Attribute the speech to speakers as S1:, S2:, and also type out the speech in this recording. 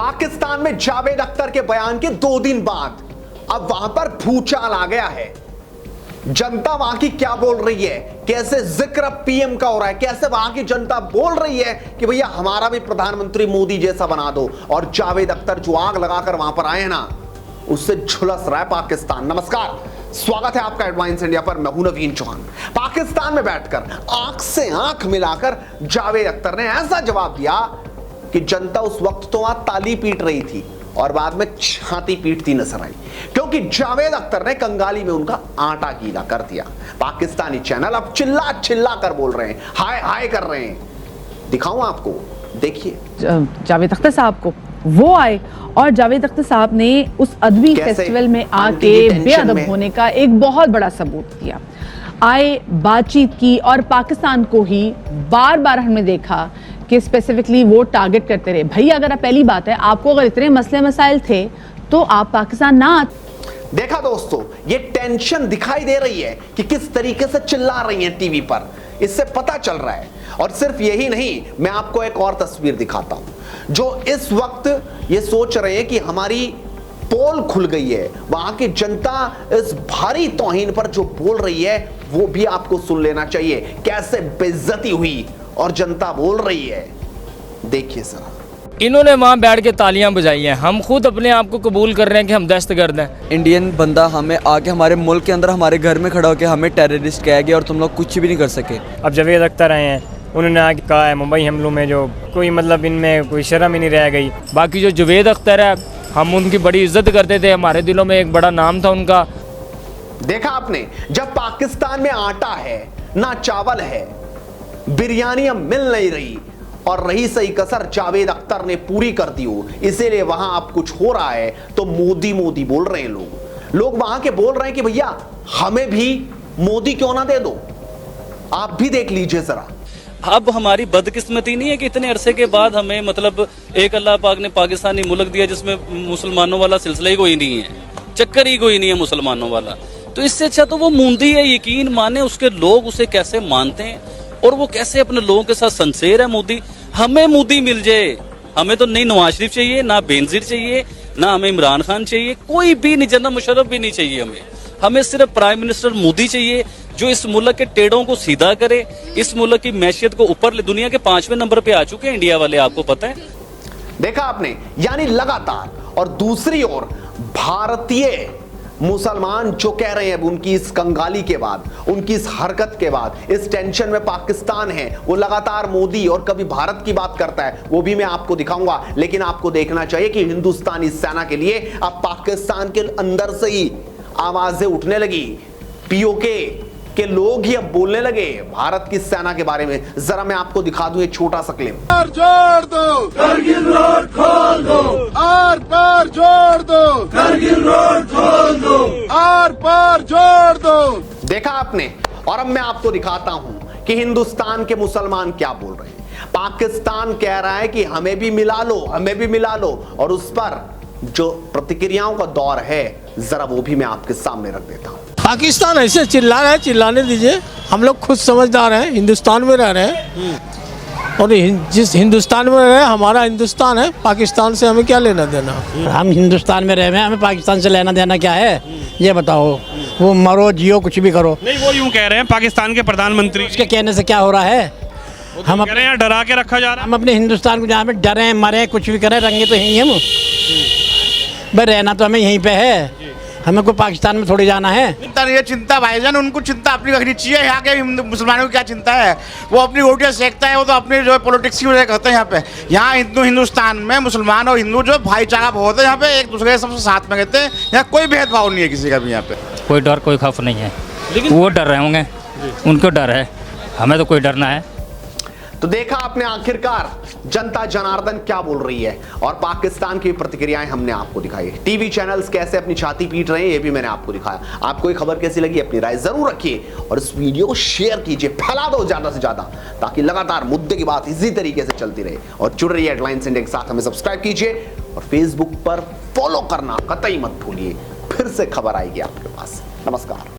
S1: पाकिस्तान में जावेद अख्तर के बयान के 2 दिन बाद अब वहां पर भूचाल आ गया है। जनता वहां की क्या बोल रही है, कैसे जिक्र पीएम का हो रहा है, कैसे वहां की जनता बोल रही है कि भैया हमारा भी प्रधानमंत्री मोदी जैसा बना दो। और जावेद अख्तर जो आग लगाकर वहां पर आए ना, उससे झुलस रहा है पाकिस्तान। नमस्कार, स्वागत है आपका हेडलाइंस इंडिया पर। मैं हूं नवीन चौहान। पाकिस्तान में बैठकर आंख से आंख मिलाकर जावेद अख्तर ने ऐसा जवाब दिया कि जनता उस वक्त तो वहां ताली पीट रही थी और बाद में छाती पीटती नजर आई, क्योंकि जावेद अख्तर ने कंगाली में उनका आटा गीला कर दिया। पाकिस्तानी चैनल अब चिल्ला चिल्ला कर बोल रहे हैं, हाय हाय कर रहे हैं। दिखाऊं आपको, देखिए।
S2: जावेद अख्तर साहब को वो आए और जावेद अख्तर साहब ने उस अदबी फेस्टिवल में आके बेअदब होने का एक बहुत बड़ा सबूत दिया। आए, बातचीत की और पाकिस्तान को ही बार बार हमने देखा कि स्पेसिफिकली वो टारगेट करते रहे। भाई अगर पहली बात है, आपको अगर इतने मसले मसाइल थे तो आप पाकिस्तान ना आते।
S1: देखा दोस्तों, ये टेंशन दिखाई दे रही है कि किस तरीके से चिल्ला रही हैं टीवी पर, इससे पता चल रहा है। और सिर्फ यही नहीं, मैं आपको एक और तस्वीर दिखाता हूं। जो इस वक्त ये सोच रहे हैं कि हमारी पोल खुल गई है, वहां की जनता इस भारी तौहीन पर जो बोल रही है वो भी आपको सुन लेना चाहिए। कैसे बेइज्जती हुई और जनता बोल रही है, देखिए जरा।
S3: इन्होंने वहाँ बैठ के तालियां बजाई हैं। हम खुद अपने आप को कबूल कर रहे हैं कि हम दहशतगर्द हैं।
S4: इंडियन बंदा हमें आके हमारे मुल्क के अंदर हमारे घर में खड़ा होकर हमें टेररिस्ट कह गया और तुम लोग कुछ भी नहीं कर सके।
S3: अब जावेद अख्तर आए हैं, उन्होंने आके कहा है मुंबई हमलों में जो कोई मतलब इनमें कोई शर्म ही नहीं रह गई। बाकी जो जावेद अख्तर है, हम उनकी बड़ी इज्जत करते थे, हमारे दिलों में एक बड़ा नाम था उनका।
S1: देखा आपने, जब पाकिस्तान में आटा है ना चावल है, बिरयानियां मिल नहीं रही और रही सही कसर जावेद अख्तर ने पूरी कर दी हो, इसीलिए वहां अब कुछ हो रहा है तो मोदी मोदी बोल रहे हैं लोग वहां के बोल रहे हैं कि भैया हमें भी मोदी क्यों ना दे दो। आप भी देख लीजिए जरा।
S5: अब हमारी बदकिस्मती नहीं है कि इतने अरसे के बाद हमें मतलब एक अल्लाह पाक ने पाकिस्तानी मुल्क दिया जिसमें मुसलमानों वाला सिलसिला ही कोई नहीं है, चक्कर ही कोई नहीं है मुसलमानों वाला। तो इससे अच्छा तो वो मूंदी है। यकीन माने उसके लोग उसे कैसे मानते हैं और वो कैसे अपने लोगों के साथ संसेर है मोदी। हमें मोदी मिल जाए, हमें तो नहीं नवाज शरीफ चाहिए, ना बेनजीर चाहिए, ना हमें इमरान खान चाहिए, कोई भी नहीं, जनरल मुशर्रफ भी नहीं चाहिए। हमें सिर्फ प्राइम मिनिस्टर मोदी चाहिए जो इस मुल्क के टेढ़ों को सीधा करे, इस मुल्क की मैशियत को ऊपर ले। दुनिया के 5वें नंबर पे आ चुके हैं इंडिया वाले, आपको पता है।
S1: देखा आपने, यानी लगातार। और दूसरी ओर भारतीय मुसलमान जो कह रहे हैं उनकी इस कंगाली के बाद, उनकी इस हरकत के बाद, इस टेंशन में पाकिस्तान है, वो लगातार मोदी और कभी भारत की बात करता है, वो भी मैं आपको दिखाऊंगा। लेकिन आपको देखना चाहिए कि हिंदुस्तानी सेना के लिए अब पाकिस्तान के अंदर से ही आवाजें उठने लगी। पीओके के लोग ही अब बोलने लगे भारत की सेना के बारे में। जरा मैं आपको दिखा दूं एक छोटा सा क्लिप।
S6: जोड़ दो, करगिल रोड खोल दो, आर पार जोड़ दो, करगिल रोड खोल दो, आर पार जोड़ दो।
S1: देखा आपने। और अब मैं आपको दिखाता हूं कि हिंदुस्तान के मुसलमान क्या बोल रहे हैं। पाकिस्तान कह रहा है कि हमें भी मिला लो, हमें भी मिला लो। और उस पर जो प्रतिक्रियाओं का दौर है, जरा वो भी मैं आपके सामने रख देता हूं।
S7: पाकिस्तान ऐसे चिल्ला रहा है, चिल्लाने दीजिए। हम लोग खुद समझदार हैं, हिंदुस्तान में रह रहे हैं और जिस हिंदुस्तान में रह रहे हैं हमारा हिंदुस्तान है, पाकिस्तान से हमें क्या लेना देना।
S8: हम हिंदुस्तान में रह रहे हैं, हमें पाकिस्तान से लेना देना क्या है, ये बताओ। वो मरो जियो कुछ भी करो।
S9: नहीं, वो यूं कह रहे हैं पाकिस्तान के प्रधानमंत्री,
S8: उसके कहने से क्या हो रहा है। हम
S9: कह रहे हैं डरा के रखा जा रहा है।
S8: हम अपने हिंदुस्तान को जहाँ पे डरे मरे कुछ भी करें, रंगे तो यहीं हम भाई, रहना तो हमें यहीं पे है, हमें को पाकिस्तान में थोड़ी जाना है।
S6: ये चिंता भाईजान, उनको चिंता अपनी रखनी चाहिए। यहाँ के मुसलमानों की क्या चिंता है, वो अपनी रोटियाँ सेकता है, वो तो अपने जो पॉलिटिक्स की वजह करते हैं। यहाँ पे यहाँ हिंदुस्तान में मुसलमान और हिंदू जो भाईचारा बहुत है, यहाँ पे एक दूसरे के सबसे साथ में रहते हैं। यहाँ कोई भेदभाव नहीं है किसी का भी। यहाँ पे
S3: कोई डर कोई खौफ नहीं है, लेकिन वो डर रहे होंगे, उनको डर है, हमें तो कोई डरना है।
S1: तो देखा आपने, आखिरकार जनता जनार्दन क्या बोल रही है और पाकिस्तान की प्रतिक्रियाएं हमने आपको दिखाई। टीवी चैनल्स कैसे अपनी छाती पीट रहे हैं, ये भी मैंने आपको दिखाया। आपको ये खबर कैसी लगी, अपनी राय जरूर रखिए और इस वीडियो को शेयर कीजिए, फैला दो ज्यादा से ज्यादा, ताकि लगातार मुद्दे की बात इसी तरीके से चलती रहे। और जुड़ रही हेडलाइंस इंडिया के साथ हमें सब्सक्राइब कीजिए और फेसबुक पर फॉलो करना कतई मत भूलिए। फिर से खबर आएगी आपके पास। नमस्कार।